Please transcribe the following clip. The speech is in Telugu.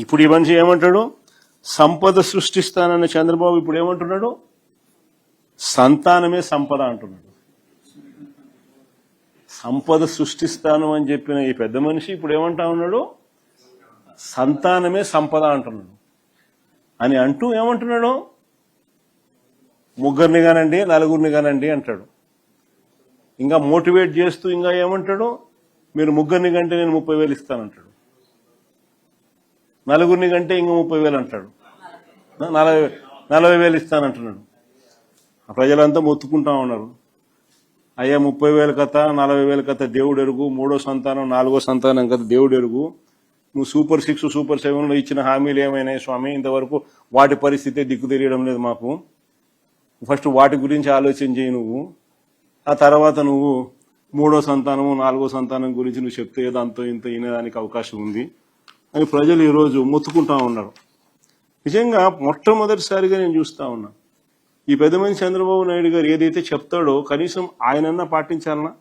ఇప్పుడు ఈ మనిషి ఏమంటాడు? సంపద సృష్టిస్తానన్న చంద్రబాబు ఇప్పుడు ఏమంటున్నాడు? సంతానమే సంపద అంటున్నాడు. సంపద సృష్టిస్తాను అని చెప్పిన ఈ పెద్ద మనిషి ఇప్పుడు ఏమంటా ఉన్నాడు? సంతానమే సంపద అంటున్నాడు. అని అంటూ ఏమంటున్నాడు? ముగ్గురిని కానండి, నలుగురిని కానండి అంటాడు. ఇంకా మోటివేట్ చేస్తూ ఇంకా ఏమంటాడు? మీరు ముగ్గురిని కంటే నేను 30,000 ఇస్తానంటాడు. నలుగురిని కంటే ఇంకా 30,000 అంటాడు. 40,000 ఇస్తానంటున్నాడు. ప్రజలంతా మొత్తుకుంటా ఉన్నారు. అయ్యా 30,000 కథ, 40,000 కథ దేవుడు ఎరుగు, 3వ సంతానం 4వ సంతానం కథ దేవుడు ఎరుగు. నువ్వు సూపర్ 6, సూపర్ 7లో ఇచ్చిన హామీలు ఏమైనాయి స్వామి? ఇంతవరకు వాటి పరిస్థితే దిక్కు తెలియడం లేదు మాకు. ఫస్ట్ వాటి గురించి ఆలోచన చేయి నువ్వు. ఆ తర్వాత నువ్వు 3వ సంతానము 4వ సంతానం గురించి నువ్వు చెప్తే ఏదో అంతో ఇంత వినేదానికి అవకాశం ఉంది అని ప్రజలు ఈరోజు మొత్తుకుంటా ఉన్నారు. నిజంగా మొట్టమొదటిసారిగా నేను చూస్తా ఉన్నా ఈ పెద్ద మనిషి చంద్రబాబు నాయుడు గారు ఏదైతే చెప్తాడో కనీసం ఆయనన్నా పాటించాలనా?